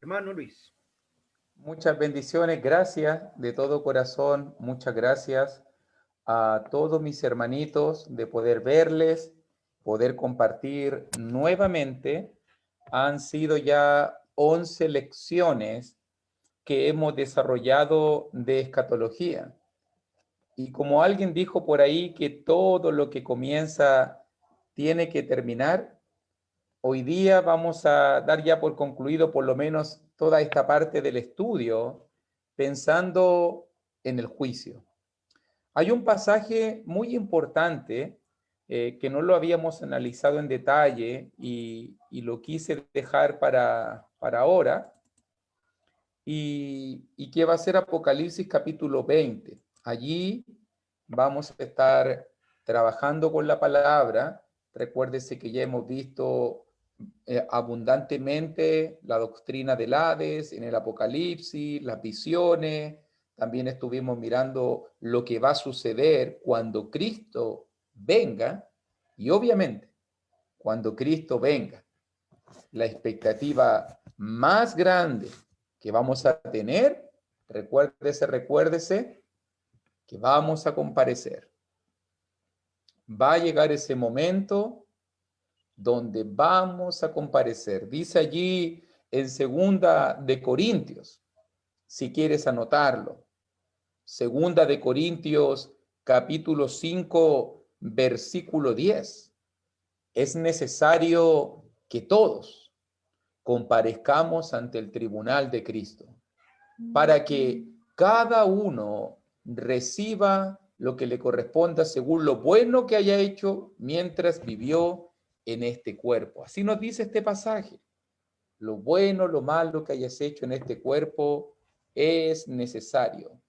Hermano Luis. Muchas bendiciones, gracias de todo corazón, muchas gracias a todos mis hermanitos de poder verles, poder compartir nuevamente. Han sido ya 11 lecciones que hemos desarrollado de escatología. Y como alguien dijo por ahí que todo lo que comienza tiene que terminar, hoy día vamos a dar ya por concluido por lo menos toda esta parte del estudio, pensando en el juicio. Hay un pasaje muy importante que no lo habíamos analizado en detalle y lo quise dejar para ahora, y que va a ser Apocalipsis capítulo 20. Allí vamos a estar trabajando con la palabra. Recuérdese que ya hemos visto abundantemente la doctrina del Hades en el Apocalipsis, las visiones. También estuvimos mirando lo que va a suceder cuando Cristo venga. Y obviamente, cuando Cristo venga, la expectativa más grande que vamos a tener, recuérdese que vamos a comparecer. Va a llegar ese momento donde vamos a comparecer. Dice allí en 2 Corintios, si quieres anotarlo, 2 Corintios capítulo 5, versículo 10. Es necesario que todos comparezcamos ante el tribunal de Cristo, para que cada uno reciba lo que le corresponda según lo bueno que haya hecho mientras vivió en este cuerpo. Así nos dice este pasaje. Lo bueno, lo malo que hayas hecho en este cuerpo, es necesario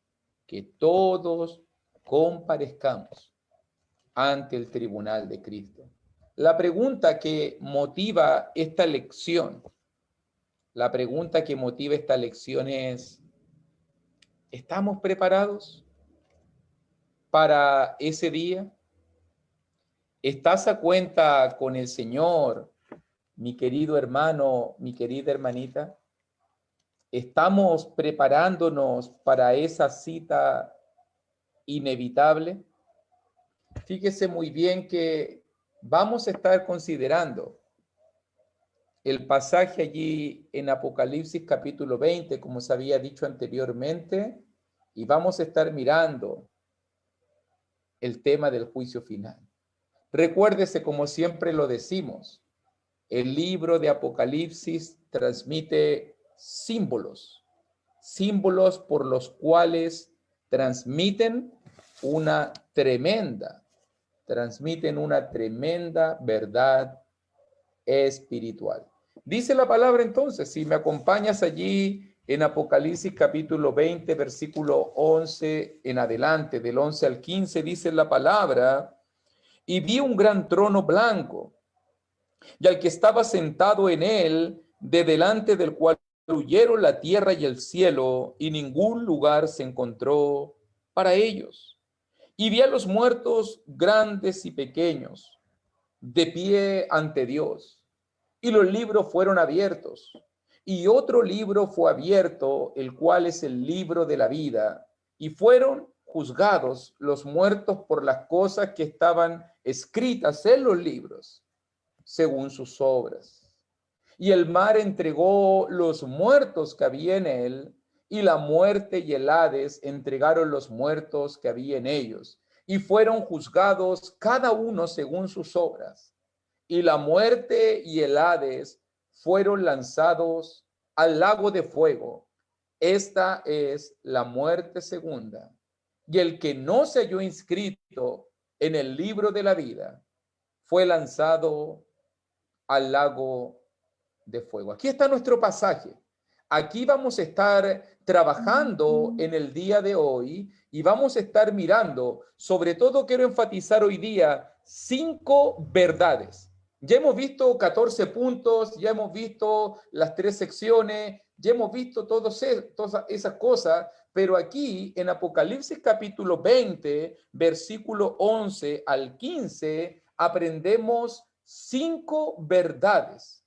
que todos comparezcamos ante el tribunal de Cristo. La pregunta que motiva esta lección, es, ¿estamos preparados para ese día? ¿Estás a cuenta con el Señor, mi querido hermano, mi querida hermanita? ¿Estamos preparándonos para esa cita inevitable? Fíjese muy bien que vamos a estar considerando el pasaje allí en Apocalipsis capítulo 20, como se había dicho anteriormente, y vamos a estar mirando el tema del juicio final. Recuérdese, como siempre lo decimos, el libro de Apocalipsis transmite símbolos, símbolos por los cuales transmiten una tremenda verdad espiritual. Dice la palabra entonces, si me acompañas allí en Apocalipsis capítulo 20, versículo 11 en adelante, del 11 al 15, dice la palabra: y vi un gran trono blanco, y al que estaba sentado en él, de delante del cual huyeron la tierra y el cielo, y ningún lugar se encontró para ellos. Y vi a los muertos grandes y pequeños, de pie ante Dios, y los libros fueron abiertos. Y otro libro fue abierto, el cual es el libro de la vida, y fueron juzgados los muertos por las cosas que estaban escritas en los libros, según sus obras. Y el mar entregó los muertos que había en él, y la muerte y el Hades entregaron los muertos que había en ellos, y fueron juzgados cada uno según sus obras. Y la muerte y el Hades fueron lanzados al lago de fuego. Esta es la muerte segunda. Y el que no se halló inscrito en el libro de la vida fue lanzado al lago de fuego. Aquí está nuestro pasaje. Aquí vamos a estar trabajando en el día de hoy y vamos a estar mirando, sobre todo quiero enfatizar hoy día, 5 verdades. Ya hemos visto 14 puntos, ya hemos visto las 3 secciones, ya hemos visto todas esas cosas, pero aquí en Apocalipsis capítulo 20, versículo 11 al 15, aprendemos 5 verdades.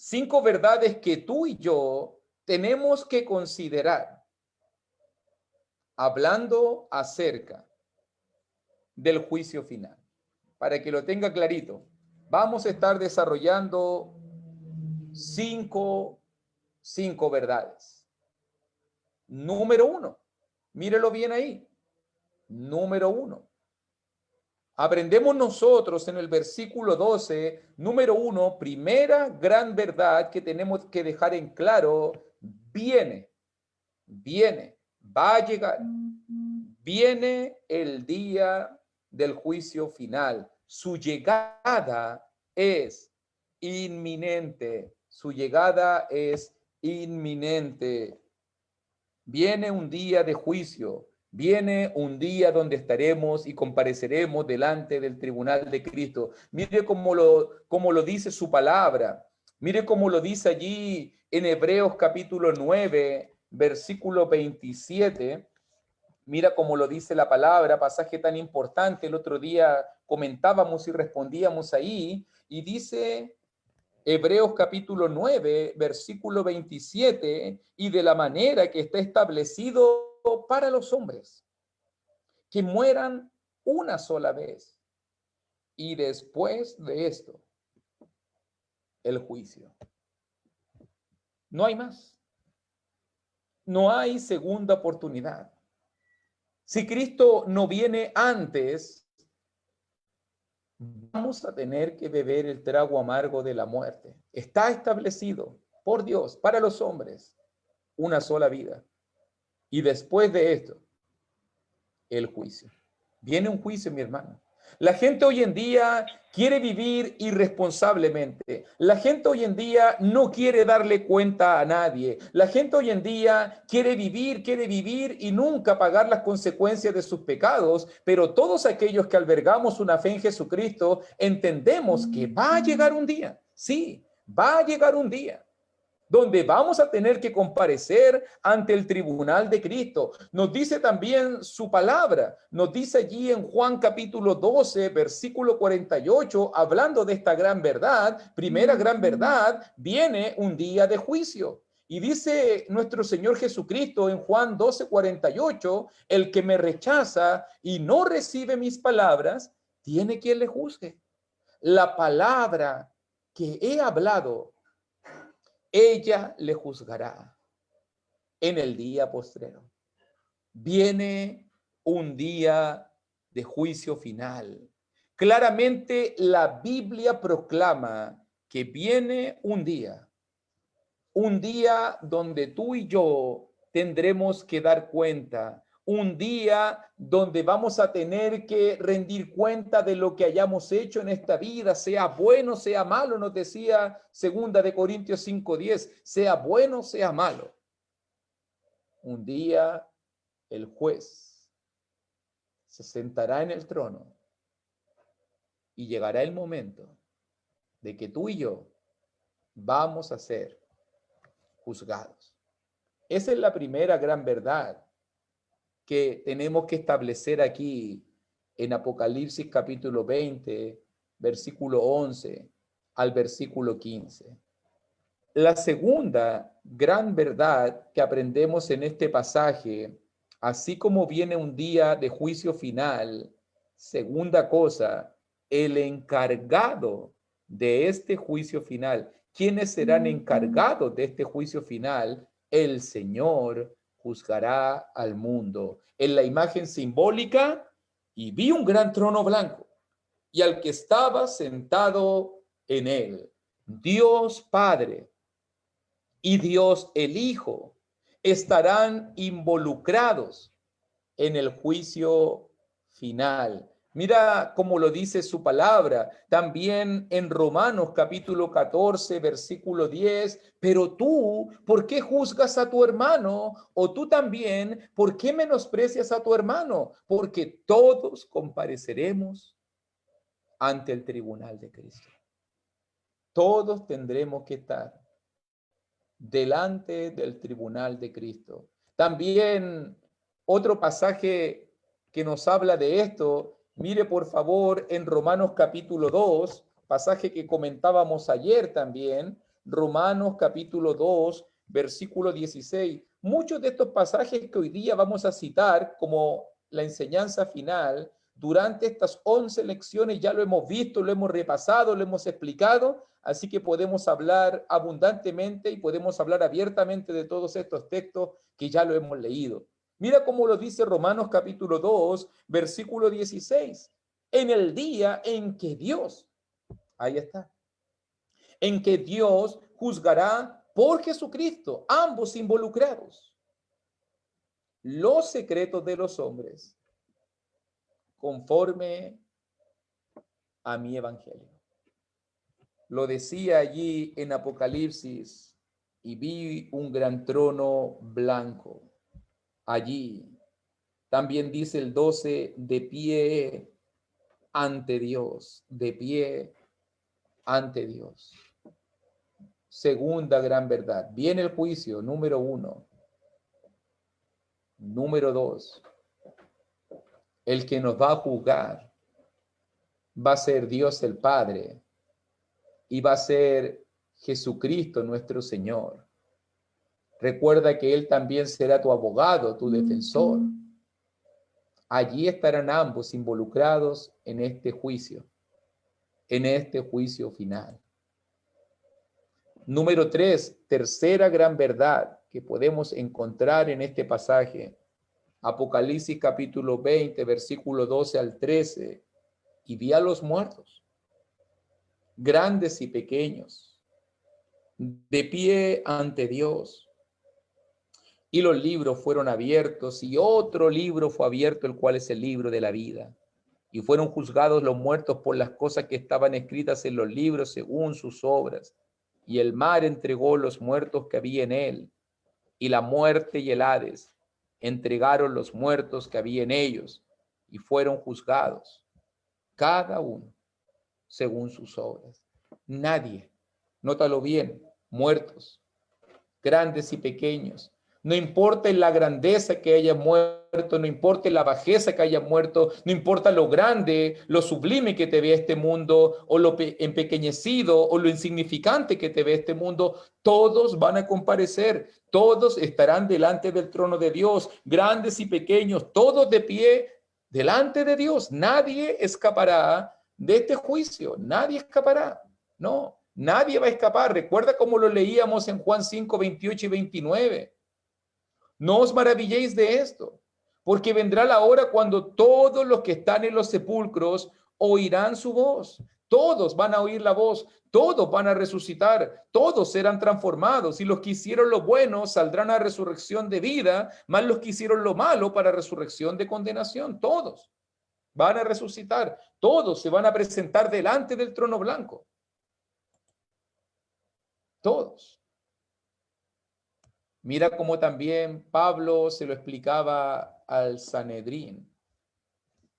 5 verdades que tú y yo tenemos que considerar hablando acerca del juicio final. Para que lo tenga clarito, vamos a estar desarrollando cinco verdades. Número 1, mírelo bien ahí. Número 1. Aprendemos nosotros en el versículo 12, número 1, primera gran verdad que tenemos que dejar en claro: viene, va a llegar, viene el día del juicio final. Su llegada es inminente, su llegada es inminente. Viene un día de juicio. Viene un día donde estaremos y compareceremos delante del tribunal de Cristo. Mire cómo lo dice su palabra. Mire cómo lo dice allí en Hebreos capítulo 9, versículo 27. Mira cómo lo dice la palabra, pasaje tan importante. El otro día comentábamos y respondíamos ahí. Y dice Hebreos capítulo 9, versículo 27, y de la manera que está establecido para los hombres, que mueran una sola vez, y después de esto, el juicio. No hay más. No hay segunda oportunidad. Si Cristo no viene antes, vamos a tener que beber el trago amargo de la muerte. Está establecido por Dios para los hombres una sola vida. Y después de esto, el juicio. Viene un juicio, mi hermano. La gente hoy en día quiere vivir irresponsablemente. La gente hoy en día no quiere darle cuenta a nadie. La gente hoy en día quiere vivir y nunca pagar las consecuencias de sus pecados. Pero todos aquellos que albergamos una fe en Jesucristo entendemos que va a llegar un día. Sí, va a llegar un día donde vamos a tener que comparecer ante el tribunal de Cristo. Nos dice también su palabra, nos dice allí en Juan capítulo 12, versículo 48, hablando de esta gran verdad, primera gran verdad, viene un día de juicio. Y dice nuestro Señor Jesucristo en Juan 12, 48, el que me rechaza y no recibe mis palabras, tiene quien le juzgue. La palabra que he hablado, ella le juzgará en el día postrero. Viene un día de juicio final. Claramente la Biblia proclama que viene un día donde tú y yo tendremos que dar cuenta, un día donde vamos a tener que rendir cuenta de lo que hayamos hecho en esta vida, sea bueno, sea malo, nos decía 2 de Corintios 5:10, sea bueno, sea malo. Un día el juez se sentará en el trono y llegará el momento de que tú y yo vamos a ser juzgados. Esa es la primera gran verdad que tenemos que establecer aquí en Apocalipsis capítulo 20, versículo 11 al versículo 15. La segunda gran verdad que aprendemos en este pasaje, así como viene un día de juicio final, segunda cosa, el encargado de este juicio final. ¿Quiénes serán encargados de este juicio final? El Señor juzgará al mundo. En la imagen simbólica, y vi un gran trono blanco, y al que estaba sentado en él, Dios Padre y Dios el Hijo, estarán involucrados en el juicio final. Mira cómo lo dice su palabra, también en Romanos capítulo 14, versículo 10, pero tú, ¿por qué juzgas a tu hermano? O tú también, ¿por qué menosprecias a tu hermano? Porque todos compareceremos ante el tribunal de Cristo. Todos tendremos que estar delante del tribunal de Cristo. También otro pasaje que nos habla de esto, mire por favor en Romanos capítulo 2, pasaje que comentábamos ayer también, Romanos capítulo 2, versículo 16. Muchos de estos pasajes que hoy día vamos a citar como la enseñanza final, durante estas 11 lecciones ya lo hemos visto, lo hemos repasado, lo hemos explicado, así que podemos hablar abundantemente y podemos hablar abiertamente de todos estos textos que ya lo hemos leído. Mira cómo lo dice Romanos capítulo 2, versículo 16. En el día en que Dios, ahí está, en que Dios juzgará por Jesucristo, ambos involucrados, los secretos de los hombres, conforme a mi evangelio. Lo decía allí en Apocalipsis, y vi un gran trono blanco allí. También dice el 12, de pie ante Dios, de pie ante Dios. Segunda gran verdad. Viene el juicio, número 1. Número 2. El que nos va a juzgar va a ser Dios el Padre y va a ser Jesucristo nuestro Señor. Recuerda que Él también será tu abogado, tu defensor. Allí estarán ambos involucrados en este juicio final. Número 3, tercera gran verdad que podemos encontrar en este pasaje. Apocalipsis capítulo 20, versículo 12 al 13. Y vi a los muertos, grandes y pequeños, de pie ante Dios. Y los libros fueron abiertos, y otro libro fue abierto, el cual es el libro de la vida. Y fueron juzgados los muertos por las cosas que estaban escritas en los libros según sus obras. Y el mar entregó los muertos que había en él, y la muerte y el Hades entregaron los muertos que había en ellos, y fueron juzgados, cada uno según sus obras. Nadie, nótalo bien, muertos, grandes y pequeños, no importa la grandeza que haya muerto, no importa la bajeza que haya muerto, no importa lo grande, lo sublime que te ve este mundo, o lo empequeñecido, o lo insignificante que te ve este mundo, todos van a comparecer, todos estarán delante del trono de Dios, grandes y pequeños, todos de pie delante de Dios. Nadie escapará de este juicio, nadie escapará, no, nadie va a escapar. Recuerda cómo lo leíamos en Juan 5, 28 y 29. No os maravilléis de esto, porque vendrá la hora cuando todos los que están en los sepulcros oirán su voz. Todos van a oír la voz, todos van a resucitar, todos serán transformados, y los que hicieron lo bueno saldrán a resurrección de vida, más los que hicieron lo malo para resurrección de condenación. Todos van a resucitar, todos se van a presentar delante del trono blanco. Todos. Mira cómo también Pablo se lo explicaba al Sanedrín.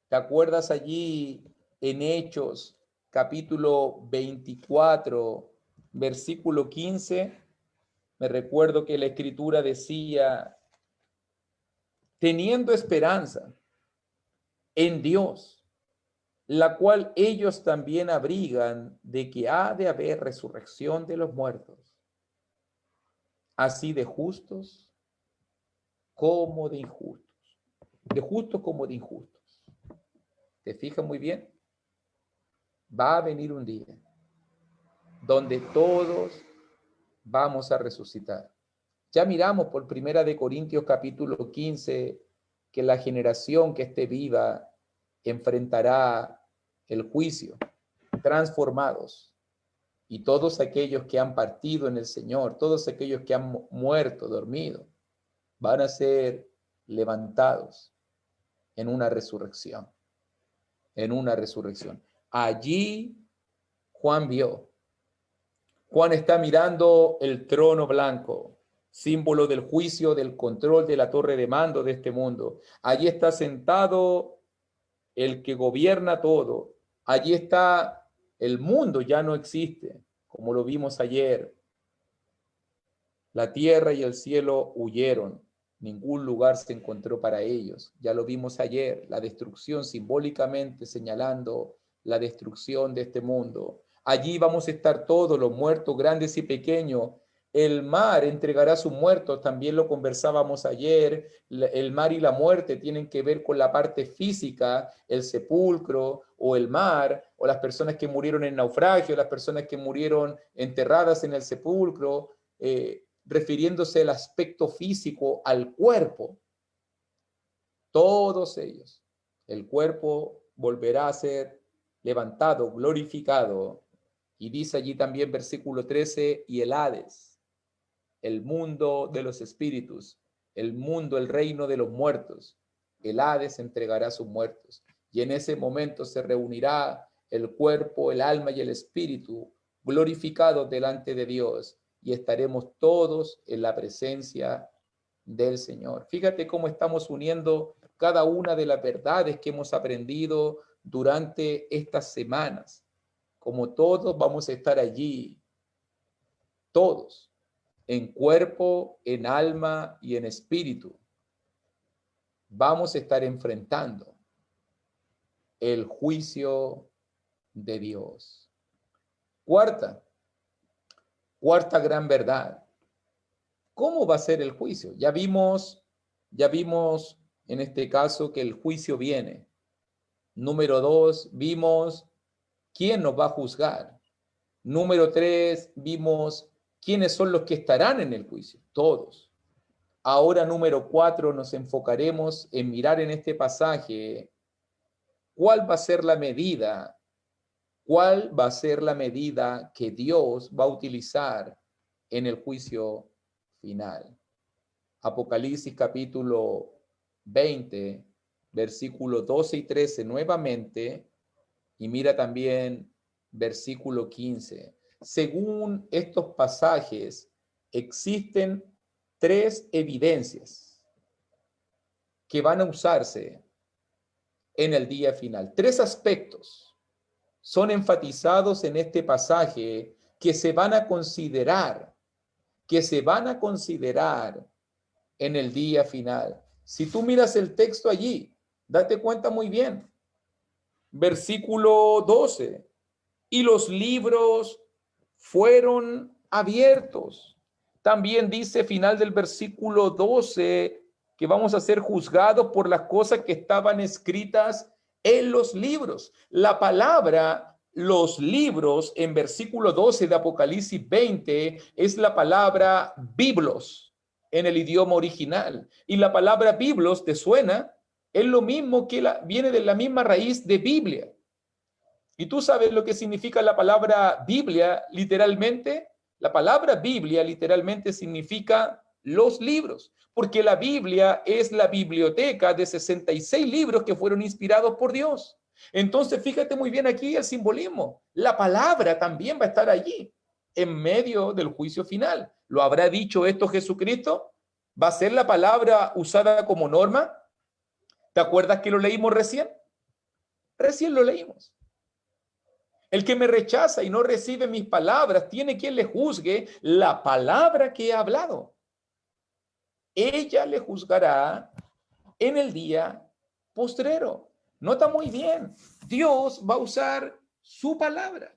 ¿Te acuerdas allí en Hechos, capítulo 24, versículo 15? Me recuerdo que la escritura decía, teniendo esperanza en Dios, la cual ellos también abrigan de que ha de haber resurrección de los muertos, así de justos como de injustos, de justos como de injustos. ¿Te fijas muy bien? Va a venir un día donde todos vamos a resucitar. Ya miramos por Primera de Corintios capítulo 15 que la generación que esté viva enfrentará el juicio, transformados. Y todos aquellos que han partido en el Señor, todos aquellos que han muerto, dormido, van a ser levantados en una resurrección. En una resurrección. Allí Juan vio. Juan está mirando el trono blanco, símbolo del juicio, del control de la torre de mando de este mundo. Allí está sentado el que gobierna todo. Allí está el mundo, ya no existe, como lo vimos ayer. La tierra y el cielo huyeron. Ningún lugar se encontró para ellos. Ya lo vimos ayer, la destrucción simbólicamente señalando la destrucción de este mundo. Allí vamos a estar todos, los muertos, grandes y pequeños. El mar entregará sus muertos, también lo conversábamos ayer. El mar y la muerte tienen que ver con la parte física, el sepulcro o el mar, o las personas que murieron en naufragio, las personas que murieron enterradas en el sepulcro, refiriéndose al aspecto físico, al cuerpo. Todos ellos. El cuerpo volverá a ser levantado, glorificado. Y dice allí también versículo 13, y el Hades, el mundo de los espíritus, el mundo, el reino de los muertos. El Hades entregará sus muertos. Y en ese momento se reunirá el cuerpo, el alma y el espíritu glorificados delante de Dios. Y estaremos todos en la presencia del Señor. Fíjate cómo estamos uniendo cada una de las verdades que hemos aprendido durante estas semanas. Como todos vamos a estar allí, todos, en cuerpo, en alma y en espíritu. Vamos a estar enfrentando el juicio de Dios. Cuarta gran verdad. ¿Cómo va a ser el juicio? Ya vimos en este caso que el juicio viene. Número 2, vimos quién nos va a juzgar. Número 3, vimos quiénes son los que estarán en el juicio. Todos. Ahora, número 4, nos enfocaremos en mirar en este pasaje cuál va a ser la medida, que Dios va a utilizar en el juicio final. Apocalipsis capítulo 20, versículos 12 y 13 nuevamente, y mira también versículo 15. Según estos pasajes, existen 3 evidencias que van a usarse en el día final. 3 aspectos son enfatizados en este pasaje que se van a considerar, en el día final. Si tú miras el texto allí, date cuenta muy bien. Versículo 12. Y los libros fueron abiertos. También dice final del versículo 12 que vamos a ser juzgados por las cosas que estaban escritas en los libros. La palabra los libros en versículo 12 de Apocalipsis 20 es la palabra biblos en el idioma original. Y la palabra biblos, ¿te suena? Es lo mismo que viene de la misma raíz de Biblia. ¿Y tú sabes lo que significa la palabra Biblia literalmente? La palabra Biblia literalmente significa los libros, porque la Biblia es la biblioteca de 66 libros que fueron inspirados por Dios. Entonces, fíjate muy bien aquí el simbolismo. La palabra también va a estar allí, en medio del juicio final. ¿Lo habrá dicho esto Jesucristo? ¿Va a ser la palabra usada como norma? ¿Te acuerdas que lo leímos recién? Recién lo leímos. El que me rechaza y no recibe mis palabras, tiene quien le juzgue la palabra que he hablado. Ella le juzgará en el día postrero. Nota muy bien, Dios va a usar su palabra.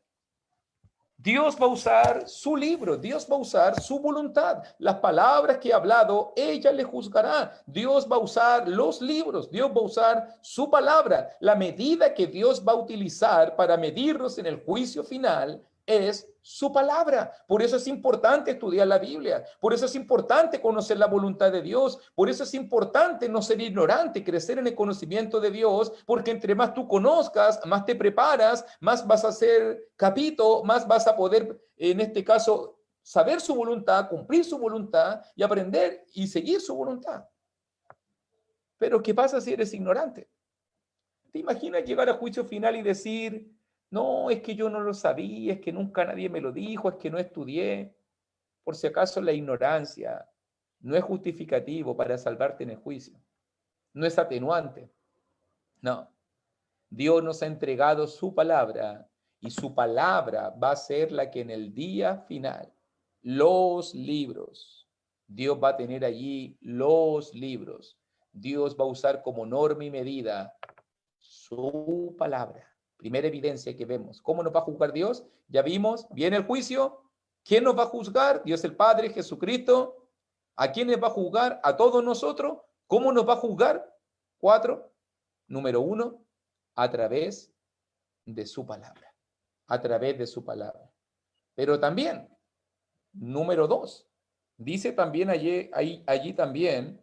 Dios va a usar su libro, Dios va a usar su voluntad. Las palabras que he hablado, ella le juzgará. Dios va a usar los libros, Dios va a usar su palabra. La medida que Dios va a utilizar para medirnos en el juicio final es su palabra. Por eso es importante estudiar la Biblia, por eso es importante conocer la voluntad de Dios, por eso es importante no ser ignorante, crecer en el conocimiento de Dios, porque entre más tú conozcas, más te preparas, más vas a ser capito, más vas a poder, en este caso, saber su voluntad, cumplir su voluntad y aprender y seguir su voluntad. Pero ¿qué pasa si eres ignorante? ¿Te imaginas llegar a juicio final y decir, no, es que yo no lo sabía, es que nunca nadie me lo dijo, es que no estudié? Por si acaso la ignorancia no es justificativo para salvarte en el juicio, no es atenuante. No, Dios nos ha entregado su palabra y su palabra va a ser la que en el día final, los libros, Dios va a tener allí los libros. Dios va a usar como norma y medida su palabra. Primera evidencia que vemos. ¿Cómo nos va a juzgar Dios? Ya vimos, viene el juicio. ¿Quién nos va a juzgar? Dios el Padre, Jesucristo. ¿A quiénes va a juzgar? A todos nosotros. ¿Cómo nos va a juzgar? 4. Número 1, a través de su palabra. A través de su palabra. Pero también, número 2, dice también allí también,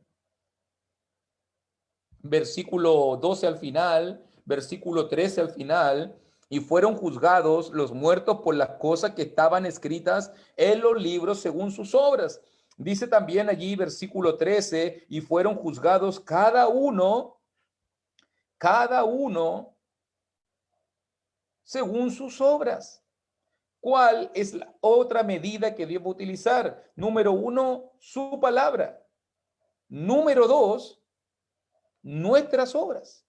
versículo 12 al final, versículo 13 al final, y fueron juzgados los muertos por las cosas que estaban escritas en los libros según sus obras. Dice también allí, versículo 13, y fueron juzgados cada uno según sus obras. ¿Cuál es la otra medida que Dios va a utilizar? Número 1, su palabra. Número 2, nuestras obras.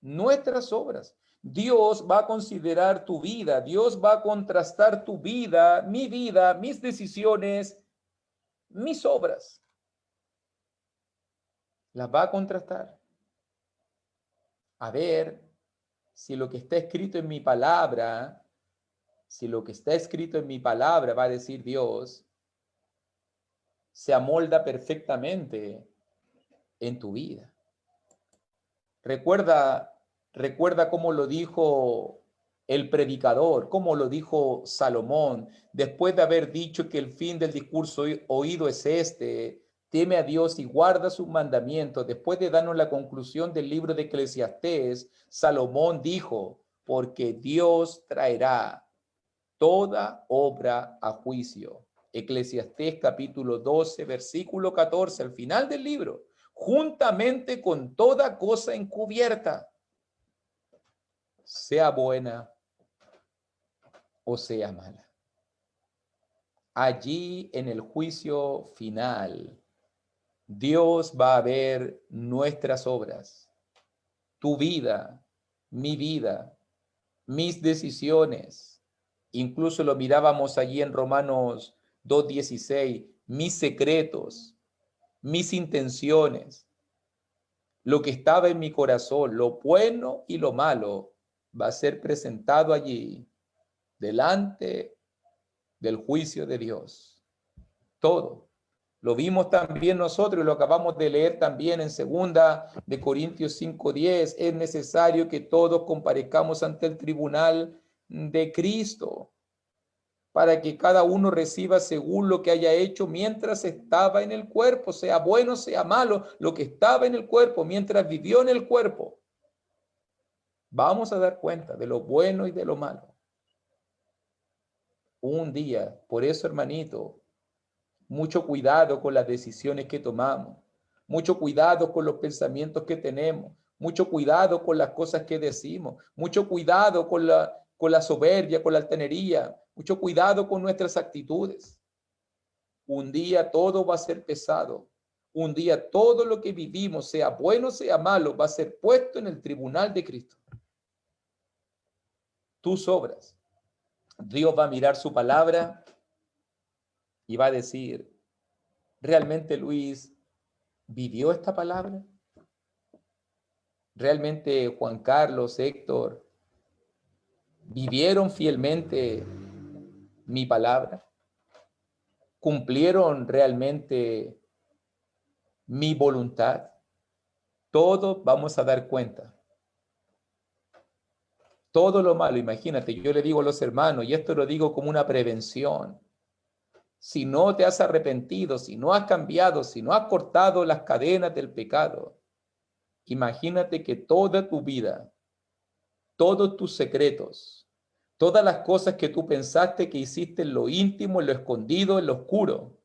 Nuestras obras. Dios va a considerar tu vida. Dios va a contrastar tu vida, mis decisiones, mis obras. Las va a contrastar. A ver si lo que está escrito en mi palabra, va a decir Dios, se amolda perfectamente en tu vida. Recuerda cómo lo dijo el predicador, cómo lo dijo Salomón, después de haber dicho que el fin del discurso oído es este: teme a Dios y guarda sus mandamientos. Después de darnos la conclusión del libro de Eclesiastés, Salomón dijo: porque Dios traerá toda obra a juicio. Eclesiastés capítulo 12, versículo 14, al final del libro, juntamente con toda cosa encubierta, sea buena o sea mala. Allí en el juicio final, Dios va a ver nuestras obras, tu vida, mis decisiones. Incluso lo mirábamos allí en Romanos 2:16, mis secretos, mis intenciones, lo que estaba en mi corazón, lo bueno y lo malo, va a ser presentado allí delante del juicio de Dios. Todo. Lo vimos también nosotros y lo acabamos de leer también en 2 Corintios 5:10. Es necesario que todos comparezcamos ante el tribunal de Cristo para que cada uno reciba según lo que haya hecho mientras estaba en el cuerpo, sea bueno, sea malo, lo que estaba en el cuerpo, mientras vivió en el cuerpo. Vamos a dar cuenta de lo bueno y de lo malo. Un día, por eso, hermanito, mucho cuidado con las decisiones que tomamos, mucho cuidado con los pensamientos que tenemos, mucho cuidado con las cosas que decimos, mucho cuidado con la soberbia, con la altanería, mucho cuidado con nuestras actitudes. Un día todo va a ser pesado. Un día todo lo que vivimos, sea bueno, sea malo, va a ser puesto en el tribunal de Cristo. Tus obras. Dios va a mirar su palabra y va a decir: ¿realmente Luis vivió esta palabra? ¿Realmente Juan Carlos, Héctor, vivieron fielmente mi palabra? ¿Cumplieron realmente mi voluntad? Todos vamos a dar cuenta. Todo lo malo, imagínate, yo le digo a los hermanos, y esto lo digo como una prevención: si no te has arrepentido, si no has cambiado, si no has cortado las cadenas del pecado, imagínate que toda tu vida, todos tus secretos, todas las cosas que tú pensaste que hiciste en lo íntimo, en lo escondido, en lo oscuro,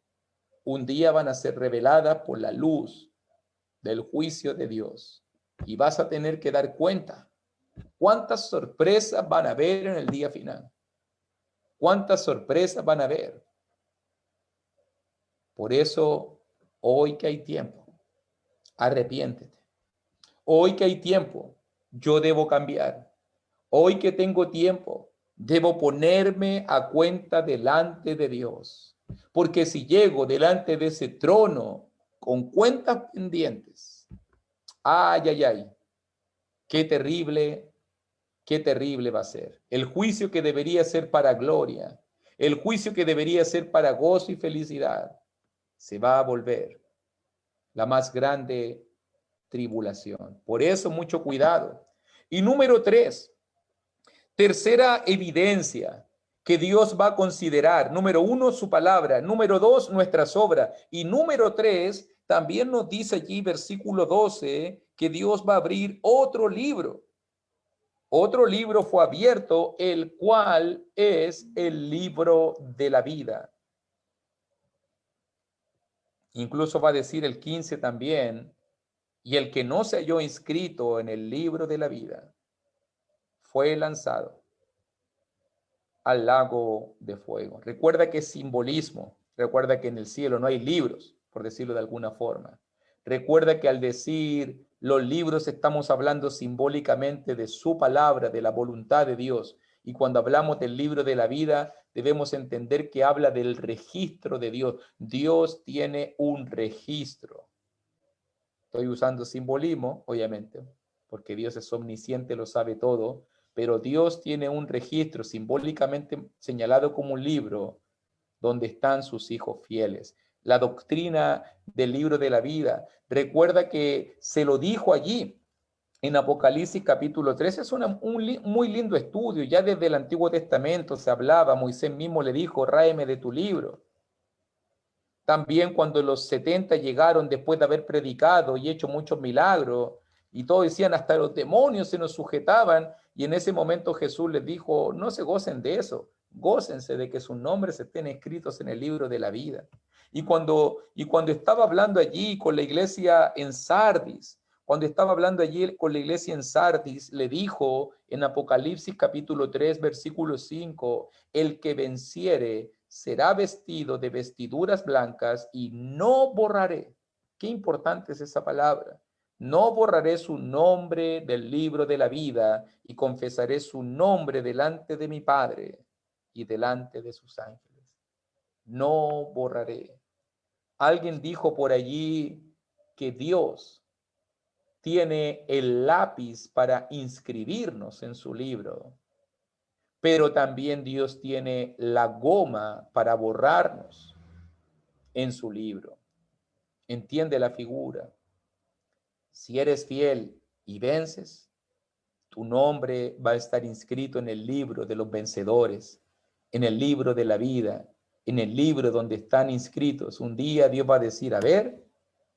un día van a ser reveladas por la luz del juicio de Dios. Y vas a tener que dar cuenta. ¿Cuántas sorpresas van a haber en el día final? ¿Cuántas sorpresas van a haber? Por eso, hoy que hay tiempo, arrepiéntete. Hoy que hay tiempo, yo debo cambiar. Hoy que tengo tiempo, debo ponerme a cuenta delante de Dios. Porque si llego delante de ese trono con cuentas pendientes, ay, ay, ay, qué terrible qué terrible va a ser. El juicio que debería ser para gloria, el juicio que debería ser para gozo y felicidad, se va a volver la más grande tribulación. Por eso, mucho cuidado. Y número 3, tercera evidencia que Dios va a considerar. Número 1, su palabra. Número 2, nuestras obras. Y número 3, también nos dice allí, versículo 12, que Dios va a abrir otro libro. Otro libro fue abierto, el cual es el libro de la vida. Incluso va a decir el 15 también, y el que no se halló inscrito en el libro de la vida fue lanzado al lago de fuego. Recuerda que es simbolismo, recuerda que en el cielo no hay libros, por decirlo de alguna forma. Recuerda que al decir los libros estamos hablando simbólicamente de su palabra, de la voluntad de Dios. Y cuando hablamos del libro de la vida, debemos entender que habla del registro de Dios. Dios tiene un registro. Estoy usando simbolismo, obviamente, porque Dios es omnisciente, lo sabe todo, pero Dios tiene un registro simbólicamente señalado como un libro donde están sus hijos fieles. La doctrina del libro de la vida. Recuerda que se lo dijo allí en Apocalipsis capítulo 13. Es un muy lindo estudio. Ya desde el Antiguo Testamento se hablaba, Moisés mismo le dijo, ráeme de tu libro. También cuando los 70 llegaron después de haber predicado y hecho muchos milagros, y todos decían, hasta los demonios se nos sujetaban, y en ese momento Jesús les dijo, no se gocen de eso, gócense de que sus nombres estén escritos en el libro de la vida. Y cuando estaba hablando allí con la iglesia en Sardis, cuando estaba hablando allí con la iglesia en Sardis, le dijo en Apocalipsis capítulo 3, versículo 5, el que venciere será vestido de vestiduras blancas y no borraré. Qué importante es esa palabra. No borraré su nombre del libro de la vida y confesaré su nombre delante de mi Padre y delante de sus ángeles. No borraré. Alguien dijo por allí que Dios tiene el lápiz para inscribirnos en su libro, pero también Dios tiene la goma para borrarnos en su libro. Entiende la figura. Si eres fiel y vences, tu nombre va a estar inscrito en el libro de los vencedores, en el libro de la vida, en el libro donde están inscritos. Un día Dios va a decir, a ver,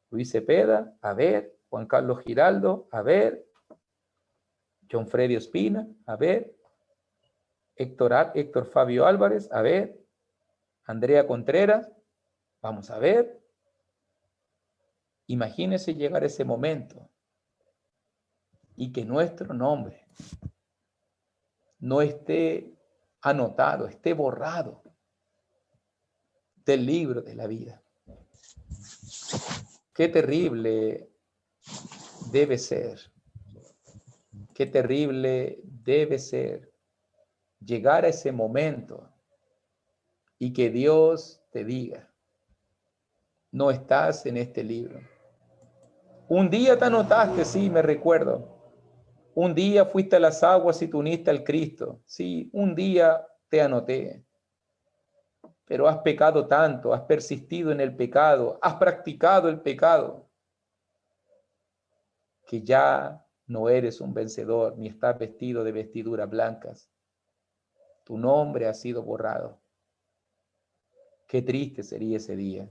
Luis Cepeda, a ver, Juan Carlos Giraldo, a ver, John Freddy Ospina, a ver, Héctor Fabio Álvarez, a ver, Andrea Contreras, vamos a ver. Imagínese llegar a ese momento y que nuestro nombre no esté anotado, esté borrado del libro de la vida. Qué terrible debe ser, qué terrible debe ser llegar a ese momento y que Dios te diga, no estás en este libro. Un día te anotaste, sí, me recuerdo. Un día fuiste a las aguas y te uniste al Cristo. Sí, un día te anoté. Pero has pecado tanto, has persistido en el pecado, has practicado el pecado, que ya no eres un vencedor, ni estás vestido de vestiduras blancas. Tu nombre ha sido borrado. Qué triste sería ese día.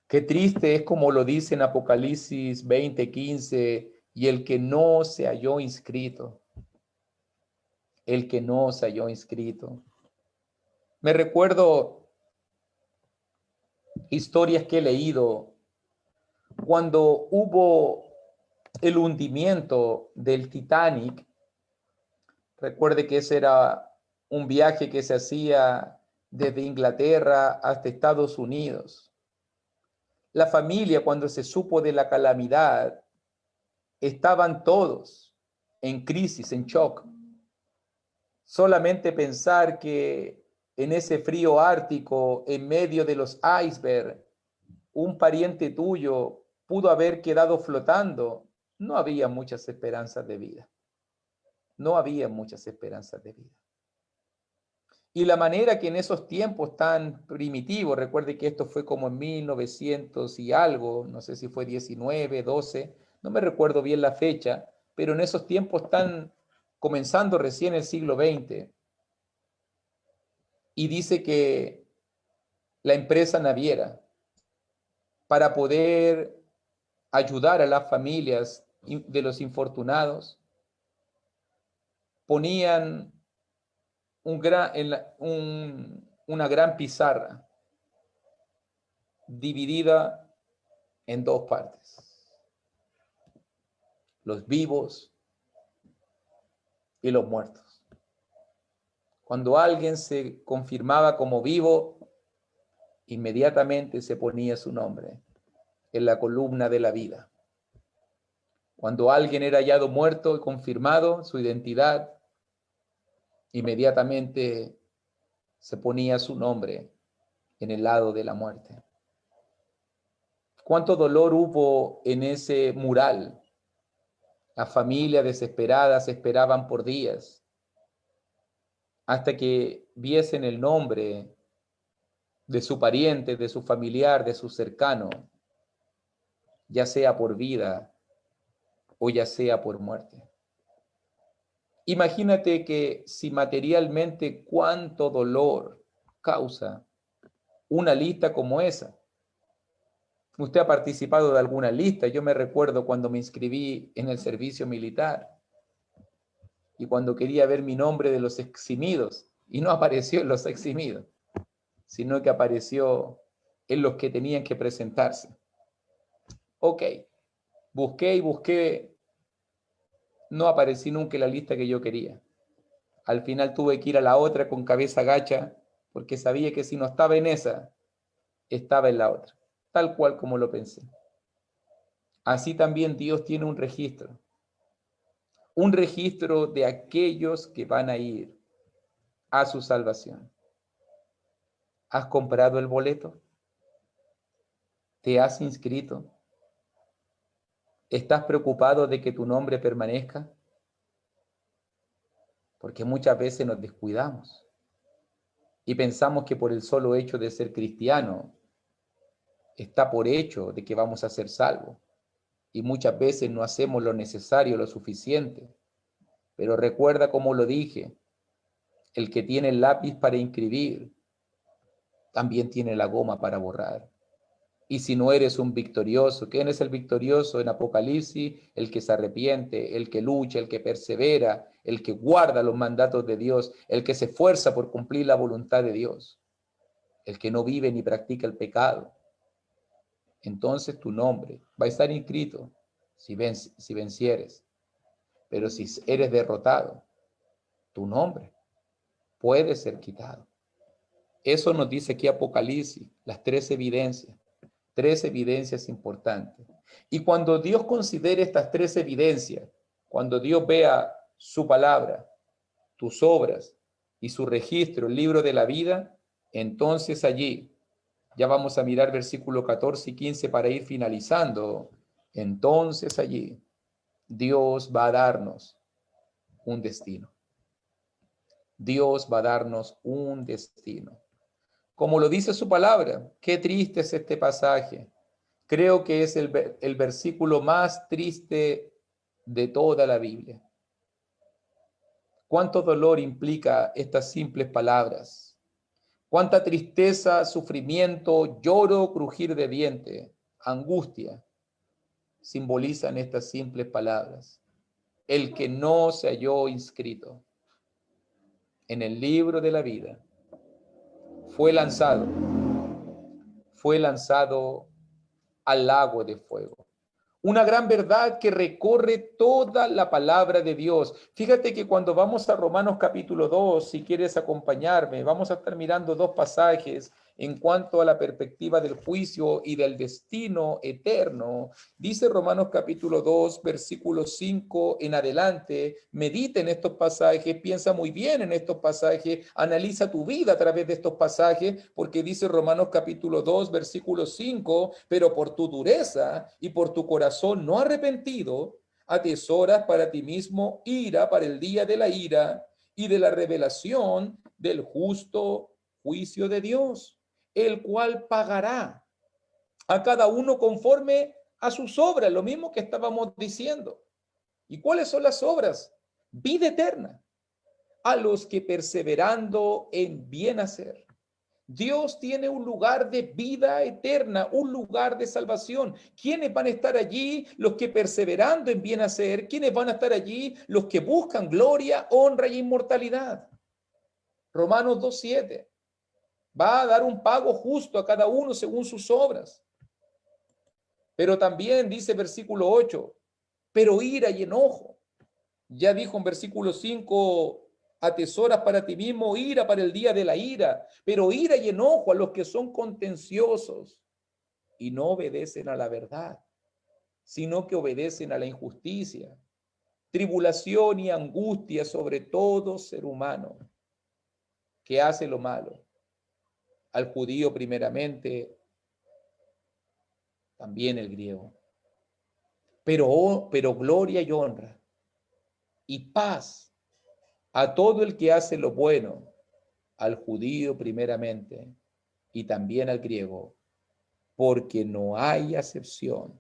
Qué triste es como lo dice en Apocalipsis 20:15, y el que no se halló inscrito, el que no se halló inscrito. Me recuerdo historias que he leído cuando hubo el hundimiento del Titanic. Recuerde que ese era un viaje que se hacía desde Inglaterra hasta Estados Unidos. La familia, cuando se supo de la calamidad, estaban todos en crisis, en shock. Solamente pensar que en ese frío ártico, en medio de los icebergs, un pariente tuyo pudo haber quedado flotando, no había muchas esperanzas de vida. no había muchas esperanzas de vida. Y la manera que en esos tiempos tan primitivos, recuerde que esto fue como en 1900 y algo, no sé si fue 19, 12, no me recuerdo bien la fecha, pero en esos tiempos están comenzando recién el siglo XX, y dice que la empresa naviera, para poder ayudar a las familias de los infortunados, ponían una gran pizarra dividida en dos partes: los vivos y los muertos. Cuando alguien se confirmaba como vivo, inmediatamente se ponía su nombre en la columna de la vida. Cuando alguien era hallado muerto y confirmado su identidad, inmediatamente se ponía su nombre en el lado de la muerte. ¿Cuánto dolor hubo en ese mural? Las familias desesperadas esperaban por días hasta que viesen el nombre de su pariente, de su familiar, de su cercano, ya sea por vida o ya sea por muerte. Imagínate que si materialmente cuánto dolor causa una lista como esa. Usted ha participado de alguna lista. Yo me recuerdo cuando me inscribí en el servicio militar y cuando quería ver mi nombre de los eximidos, y no apareció en los eximidos, sino que apareció en los que tenían que presentarse. Ok, busqué y busqué, no aparecí nunca en la lista que yo quería. Al final tuve que ir a la otra con cabeza gacha, porque sabía que si no estaba en esa, estaba en la otra, tal cual como lo pensé. Así también Dios tiene un registro de aquellos que van a ir a su salvación. ¿Has comprado el boleto? ¿Te has inscrito? ¿Estás preocupado de que tu nombre permanezca? Porque muchas veces nos descuidamos y pensamos que por el solo hecho de ser cristiano está por hecho de que vamos a ser salvos. Y muchas veces no hacemos lo necesario, lo suficiente. Pero recuerda, como lo dije, el que tiene el lápiz para inscribir, también tiene la goma para borrar. Y si no eres un victorioso, ¿quién es el victorioso en Apocalipsis? El que se arrepiente, el que lucha, el que persevera, el que guarda los mandatos de Dios, el que se esfuerza por cumplir la voluntad de Dios, el que no vive ni practica el pecado. Entonces tu nombre va a estar inscrito si vencieres. Pero si eres derrotado, tu nombre puede ser quitado. Eso nos dice aquí Apocalipsis, las 3 evidencias importantes. Y cuando Dios considere estas 3 evidencias, cuando Dios vea su palabra, tus obras y su registro, el libro de la vida, entonces allí, ya vamos a mirar versículo 14 y 15 para ir finalizando, entonces allí Dios va a darnos un destino. Dios va a darnos un destino. Como lo dice su palabra, qué triste es este pasaje. Creo que es el versículo más triste de toda la Biblia. Cuánto dolor implica estas simples palabras. Cuánta tristeza, sufrimiento, lloro, crujir de dientes, angustia simbolizan estas simples palabras. El que no se halló inscrito en el libro de la vida fue lanzado al lago de fuego. Una gran verdad que recorre toda la palabra de Dios. Fíjate que cuando vamos a Romanos capítulo 2, si quieres acompañarme, vamos a estar mirando 2 pasajes en cuanto a la perspectiva del juicio y del destino eterno. Dice Romanos capítulo 2, versículo 5 en adelante. Medita en estos pasajes, piensa muy bien en estos pasajes, analiza tu vida a través de estos pasajes, porque dice Romanos capítulo 2, versículo 5, pero por tu dureza y por tu corazón no arrepentido, atesoras para ti mismo ira para el día de la ira y de la revelación del justo juicio de Dios, el cual pagará a cada uno conforme a sus obras, lo mismo que estábamos diciendo. ¿Y cuáles son las obras? Vida eterna a los que perseverando en bien hacer. Dios tiene un lugar de vida eterna, un lugar de salvación. ¿Quiénes van a estar allí? Los que perseverando en bien hacer. ¿Quiénes van a estar allí? Los que buscan gloria, honra y inmortalidad. Romanos 2:7. Va a dar un pago justo a cada uno según sus obras. Pero también dice versículo 8, pero ira y enojo. Ya dijo en versículo 5, atesoras para ti mismo ira para el día de la ira, pero ira y enojo a los que son contenciosos y no obedecen a la verdad, sino que obedecen a la injusticia, tribulación y angustia sobre todo ser humano que hace lo malo. Al judío primeramente, también el griego. Pero gloria y honra y paz a todo el que hace lo bueno, al judío primeramente y también al griego, porque no hay acepción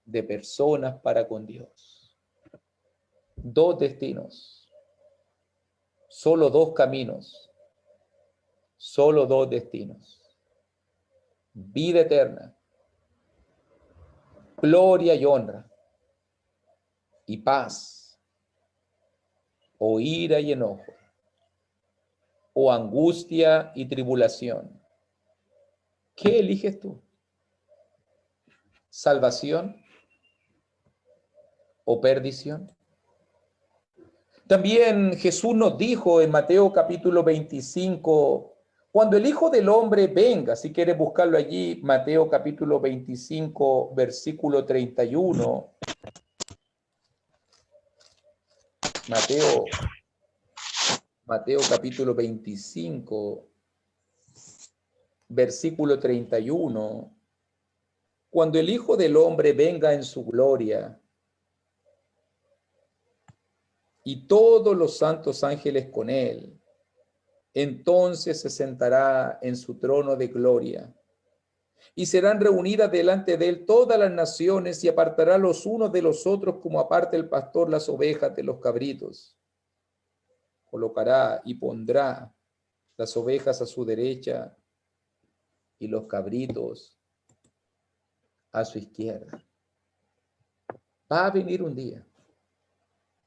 de personas para con Dios. Dos destinos, solo dos caminos, solo dos destinos. Vida eterna, gloria y honra, y paz, o ira y enojo, o angustia y tribulación. ¿Qué eliges tú? ¿Salvación o perdición? También Jesús nos dijo en Mateo capítulo 25, cuando el Hijo del Hombre venga, si quieres buscarlo allí, Mateo capítulo 25, versículo 31. Mateo capítulo 25, versículo 31. Cuando el Hijo del Hombre venga en su gloria y todos los santos ángeles con él, entonces se sentará en su trono de gloria y serán reunidas delante de él todas las naciones y apartará los unos de los otros como aparta el pastor las ovejas de los cabritos. Colocará y pondrá las ovejas a su derecha y los cabritos a su izquierda. Va a venir un día.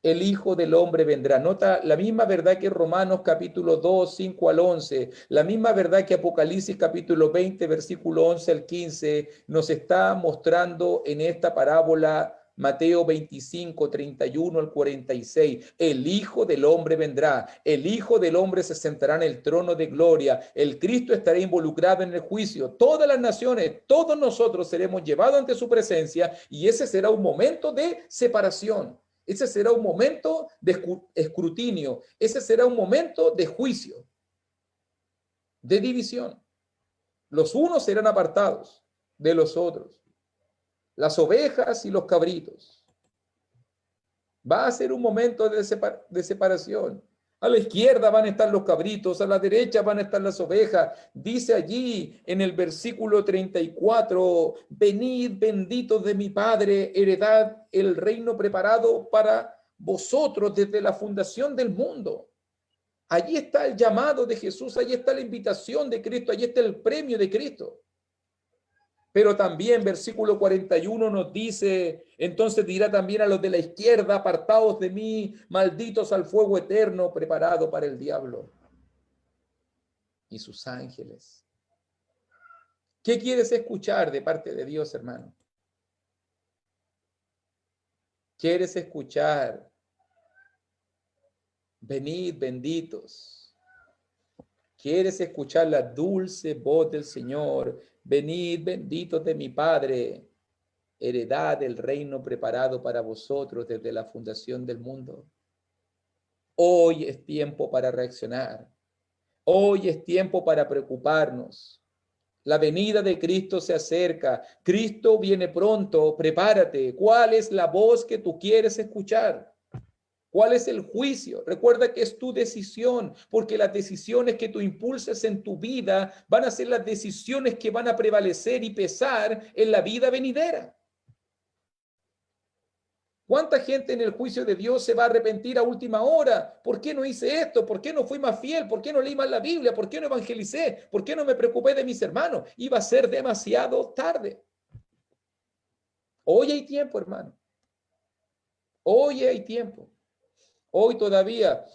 El Hijo del Hombre vendrá. Nota la misma verdad que Romanos capítulo 2, 5 al 11, la misma verdad que Apocalipsis capítulo 20, versículo 11 al 15, nos está mostrando en esta parábola Mateo 25, 31 al 46. El Hijo del Hombre vendrá. El Hijo del Hombre se sentará en el trono de gloria. El Cristo estará involucrado en el juicio. Todas las naciones, todos nosotros seremos llevados ante su presencia y ese será un momento de separación. Ese será un momento de escrutinio. Ese será un momento de juicio, de división. Los unos serán apartados de los otros. Las ovejas y los cabritos. Va a ser un momento de separación. A la izquierda van a estar los cabritos, a la derecha van a estar las ovejas. Dice allí en el versículo 34, venid benditos de mi Padre, heredad el reino preparado para vosotros desde la fundación del mundo. Allí está el llamado de Jesús, allí está la invitación de Cristo, allí está el premio de Cristo. Pero también versículo 41 nos dice, entonces dirá también a los de la izquierda, apartados de mí, malditos al fuego eterno preparado para el diablo y sus ángeles. ¿Qué quieres escuchar de parte de Dios, hermano? ¿Quieres escuchar? Venid benditos. ¿Quieres escuchar la dulce voz del Señor? Venid benditos de mi Padre, heredad del reino preparado para vosotros desde la fundación del mundo. Hoy es tiempo para reaccionar. Hoy es tiempo para preocuparnos. La venida de Cristo se acerca. Cristo viene pronto. Prepárate. ¿Cuál es la voz que tú quieres escuchar? ¿Cuál es el juicio? Recuerda que es tu decisión, porque las decisiones que tú impulses en tu vida van a ser las decisiones que van a prevalecer y pesar en la vida venidera. ¿Cuánta gente en el juicio de Dios se va a arrepentir a última hora? ¿Por qué no hice esto? ¿Por qué no fui más fiel? ¿Por qué no leí más la Biblia? ¿Por qué no evangelicé? ¿Por qué no me preocupé de mis hermanos? Iba a ser demasiado tarde. Hoy hay tiempo, hermano. Hoy hay tiempo. Hoy todavía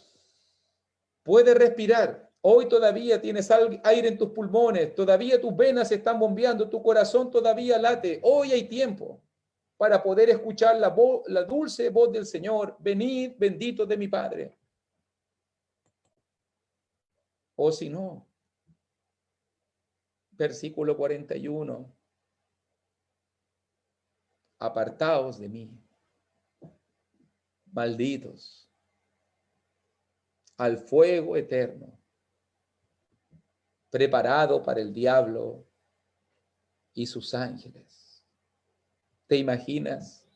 puedes respirar. Hoy todavía tienes aire en tus pulmones. Todavía tus venas están bombeando. Tu corazón todavía late. Hoy hay tiempo para poder escuchar la dulce voz del Señor. Venid, benditos de mi Padre. O si no, versículo 41. Apartaos de mí, malditos, al fuego eterno, preparado para el diablo y sus ángeles. ¿Te imaginas?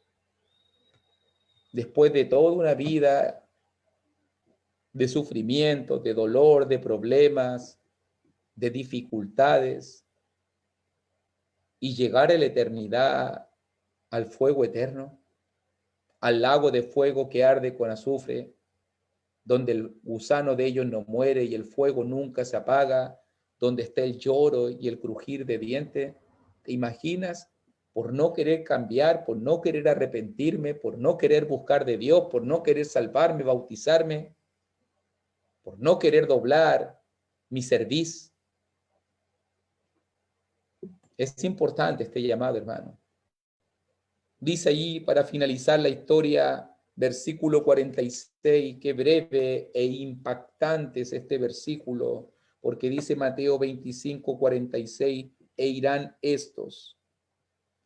Después de toda una vida de sufrimiento, de dolor, de problemas, de dificultades, y llegar a la eternidad, al fuego eterno, al lago de fuego que arde con azufre, donde el gusano de ellos no muere y el fuego nunca se apaga, donde está el lloro y el crujir de dientes. ¿Te imaginas? Por no querer cambiar, por no querer arrepentirme, por no querer buscar de Dios, por no querer salvarme, bautizarme, por no querer doblar mi cerviz. Es importante este llamado, hermano. Dice allí, para finalizar la historia, versículo 46, qué breve e impactante es este versículo, porque dice Mateo 25, 46, e irán estos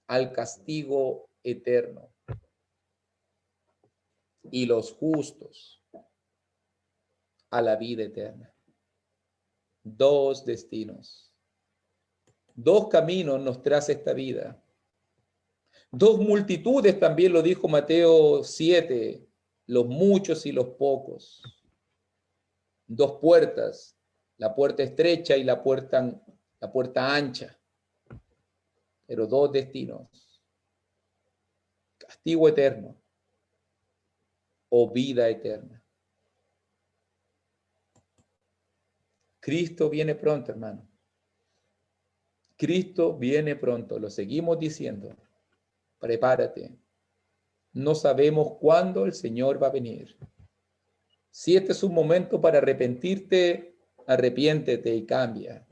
al castigo eterno y los justos a la vida eterna. Dos destinos, dos caminos nos trae esta vida. Dos multitudes, también lo dijo Mateo 7, los muchos y los pocos. Dos puertas, la puerta estrecha y la puerta ancha, pero dos destinos. Castigo eterno o vida eterna. Cristo viene pronto, hermano. Cristo viene pronto, lo seguimos diciendo. Prepárate. No sabemos cuándo el Señor va a venir. Si este es un momento para arrepentirte, arrepiéntete y cambia.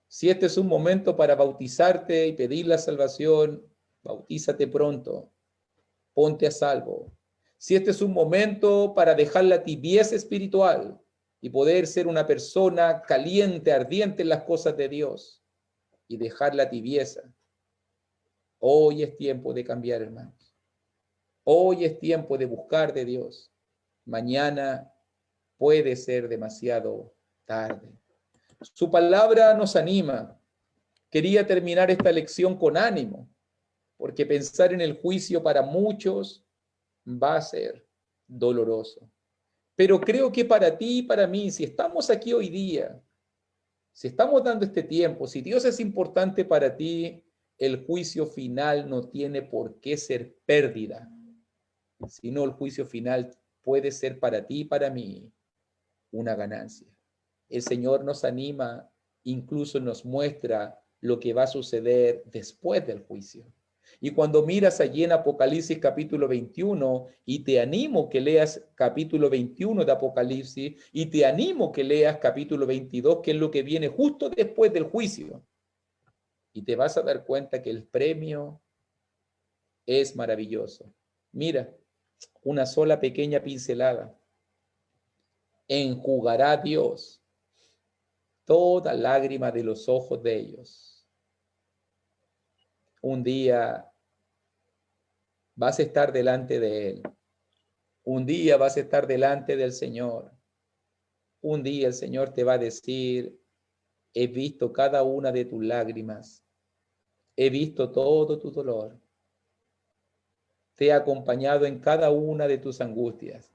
Si este es un momento para bautizarte y pedir la salvación, bautízate pronto. Ponte a salvo. Si este es un momento para dejar la tibieza espiritual y poder ser una persona caliente, ardiente en las cosas de Dios y dejar la tibieza, hoy es tiempo de cambiar, hermanos. Hoy es tiempo de buscar de Dios. Mañana puede ser demasiado tarde. Su palabra nos anima. Quería terminar esta lección con ánimo, porque pensar en el juicio para muchos va a ser doloroso. Pero creo que para ti y para mí, si estamos aquí hoy día, si estamos dando este tiempo, si Dios es importante para ti, el juicio final no tiene por qué ser pérdida, sino el juicio final puede ser para ti y para mí una ganancia. El Señor nos anima, incluso nos muestra lo que va a suceder después del juicio. Y cuando miras allí en Apocalipsis capítulo 21, y te animo que leas capítulo 21 de Apocalipsis, y te animo que leas capítulo 22, que es lo que viene justo después del juicio, y te vas a dar cuenta que el premio es maravilloso. Mira, una sola pequeña pincelada. Enjugará Dios toda lágrima de los ojos de ellos. Un día vas a estar delante de Él. Un día vas a estar delante del Señor. Un día el Señor te va a decir, He visto cada una de tus lágrimas. He visto todo tu dolor. Te he acompañado en cada una de tus angustias.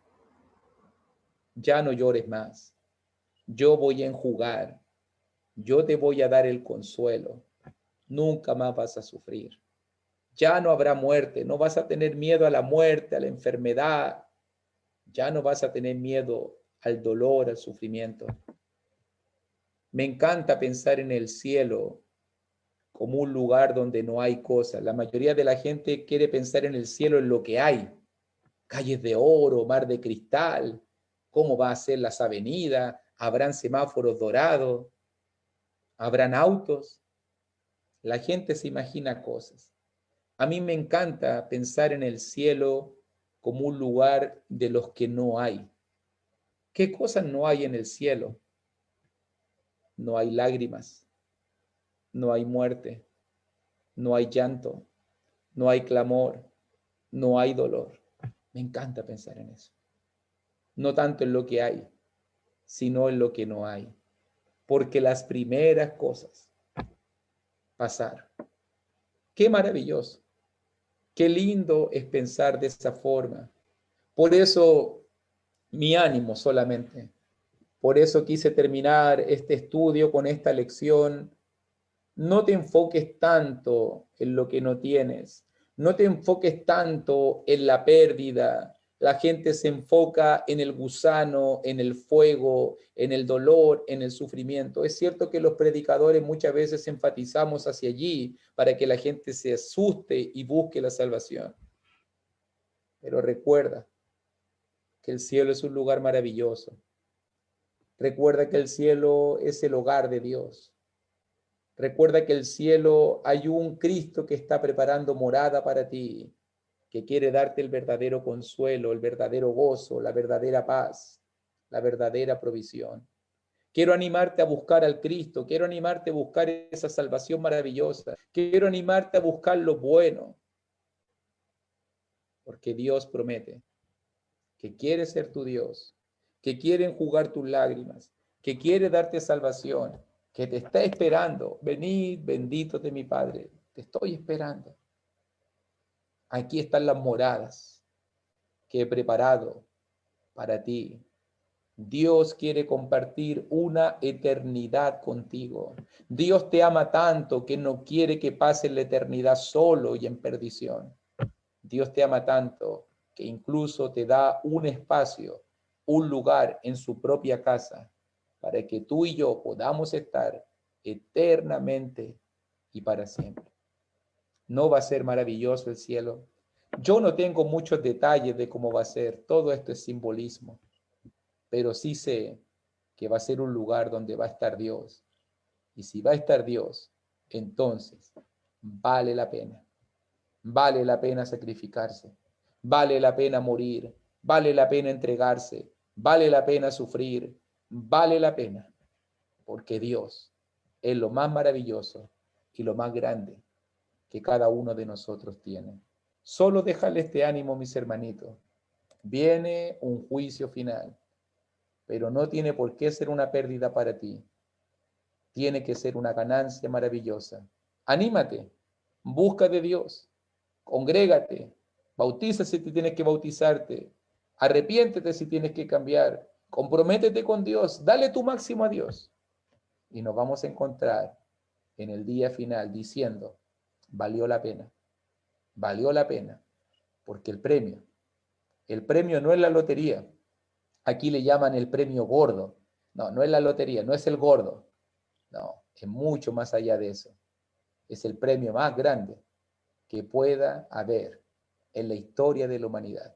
Ya no llores más. Yo voy a enjugar. Yo te voy a dar el consuelo. Nunca más vas a sufrir. Ya no habrá muerte. No vas a tener miedo a la muerte, a la enfermedad. Ya no vas a tener miedo al dolor, al sufrimiento. Me encanta pensar en el cielo como un lugar donde no hay cosas. La mayoría de la gente quiere pensar en el cielo en lo que hay. Calles de oro, mar de cristal, cómo va a ser las avenidas, habrán semáforos dorados, habrán autos. La gente se imagina cosas. A mí me encanta pensar en el cielo como un lugar de los que no hay. ¿Qué cosas no hay en el cielo? No hay lágrimas, no hay muerte, no hay llanto, no hay clamor, no hay dolor. Me encanta pensar en eso. No tanto en lo que hay, sino en lo que no hay. Porque las primeras cosas pasaron. Qué maravilloso. Qué lindo es pensar de esa forma. Por eso mi ánimo solamente. Por eso quise terminar este estudio con esta lección. No te enfoques tanto en lo que no tienes. No te enfoques tanto en la pérdida. La gente se enfoca en el gusano, en el fuego, en el dolor, en el sufrimiento. Es cierto que los predicadores muchas veces enfatizamos hacia allí para que la gente se asuste y busque la salvación. Pero recuerda que el cielo es un lugar maravilloso. Recuerda que el cielo es el hogar de Dios. Recuerda que el cielo hay un Cristo que está preparando morada para ti, que quiere darte el verdadero consuelo, el verdadero gozo, la verdadera paz, la verdadera provisión. Quiero animarte a buscar al Cristo, quiero animarte a buscar esa salvación maravillosa, quiero animarte a buscar lo bueno, porque Dios promete que quiere ser tu Dios, que quiere enjugar tus lágrimas, que quiere darte salvación, que te está esperando. Venid, benditos de mi Padre, te estoy esperando. Aquí están las moradas que he preparado para ti. Dios quiere compartir una eternidad contigo. Dios te ama tanto que no quiere que pases la eternidad solo y en perdición. Dios te ama tanto que incluso te da un espacio, un lugar en su propia casa para que tú y yo podamos estar eternamente y para siempre. ¿No va a ser maravilloso el cielo? Yo no tengo muchos detalles de cómo va a ser, todo esto es simbolismo, pero sí sé que va a ser un lugar donde va a estar Dios. Y si va a estar Dios, entonces vale la pena. Vale la pena sacrificarse, vale la pena morir, vale la pena entregarse, vale la pena sufrir, vale la pena, porque Dios es lo más maravilloso y lo más grande que cada uno de nosotros tiene. Solo déjale este ánimo, mis hermanitos. Viene un juicio final, pero no tiene por qué ser una pérdida para ti. Tiene que ser una ganancia maravillosa. Anímate, busca de Dios, congrégate, bautiza si te tienes que bautizarte, arrepiéntete si tienes que cambiar, comprométete con Dios, dale tu máximo a Dios. Y nos vamos a encontrar en el día final diciendo, valió la pena, porque el premio no es la lotería, aquí le llaman el premio gordo, no, no es la lotería, no es el gordo, no, es mucho más allá de eso, es el premio más grande que pueda haber en la historia de la humanidad.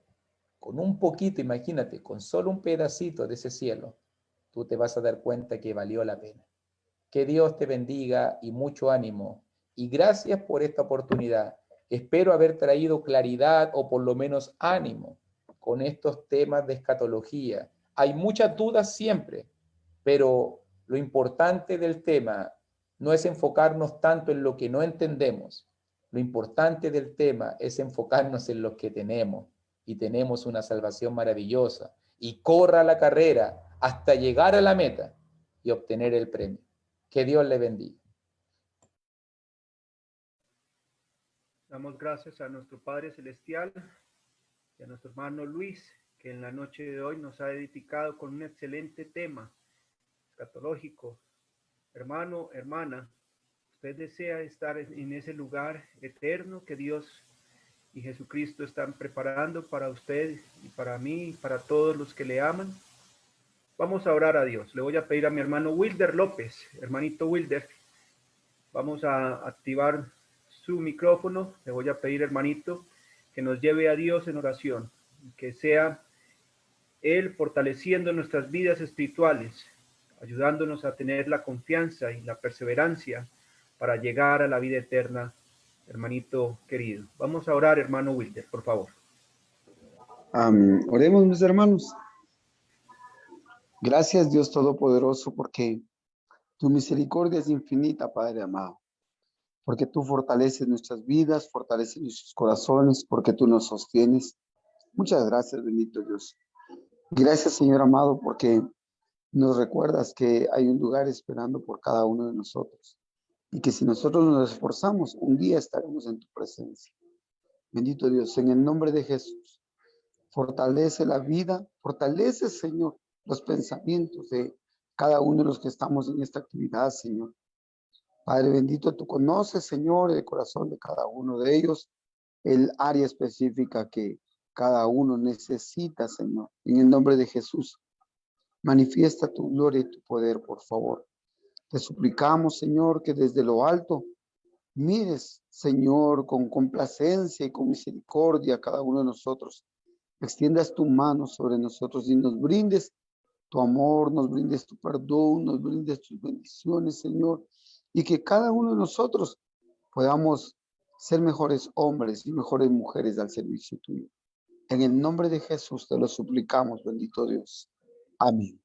Con un poquito, imagínate, con solo un pedacito de ese cielo, tú te vas a dar cuenta que valió la pena. Que Dios te bendiga y mucho ánimo. Y gracias por esta oportunidad. Espero haber traído claridad o por lo menos ánimo con estos temas de escatología. Hay muchas dudas siempre, pero lo importante del tema no es enfocarnos tanto en lo que no entendemos. Lo importante del tema es enfocarnos en lo que tenemos y tenemos una salvación maravillosa. Y corra la carrera hasta llegar a la meta y obtener el premio. Que Dios le bendiga. Damos gracias a nuestro Padre Celestial y a nuestro hermano Luis, que en la noche de hoy nos ha edificado con un excelente tema escatológico. Hermano, hermana, usted desea estar en ese lugar eterno que Dios y Jesucristo están preparando para usted y para mí y para todos los que le aman. Vamos a orar a Dios. Le voy a pedir a mi hermano Wilder López, hermanito Wilder, vamos a activar su micrófono. Le voy a pedir, hermanito, que nos lleve a Dios en oración, que sea Él fortaleciendo nuestras vidas espirituales, ayudándonos a tener la confianza y la perseverancia para llegar a la vida eterna, hermanito querido. Vamos a orar, hermano Wilder, por favor. Amén. Oremos, mis hermanos. Gracias, Dios Todopoderoso, porque tu misericordia es infinita, Padre amado. Porque tú fortaleces nuestras vidas, fortaleces nuestros corazones, porque tú nos sostienes. Muchas gracias, bendito Dios. Gracias, Señor amado, porque nos recuerdas que hay un lugar esperando por cada uno de nosotros. Y que si nosotros nos esforzamos, un día estaremos en tu presencia. Bendito Dios, en el nombre de Jesús. Fortalece la vida, fortalece, Señor, los pensamientos de cada uno de los que estamos en esta actividad, Señor. Padre bendito, tú conoces, Señor, el corazón de cada uno de ellos, el área específica que cada uno necesita, Señor. En el nombre de Jesús, manifiesta tu gloria y tu poder, por favor. Te suplicamos, Señor, que desde lo alto mires, Señor, con complacencia y con misericordia a cada uno de nosotros. Extiendas tu mano sobre nosotros y nos brindes tu amor, nos brindes tu perdón, nos brindes tus bendiciones, Señor, y que cada uno de nosotros podamos ser mejores hombres y mejores mujeres al servicio tuyo. En el nombre de Jesús te lo suplicamos, bendito Dios. Amén.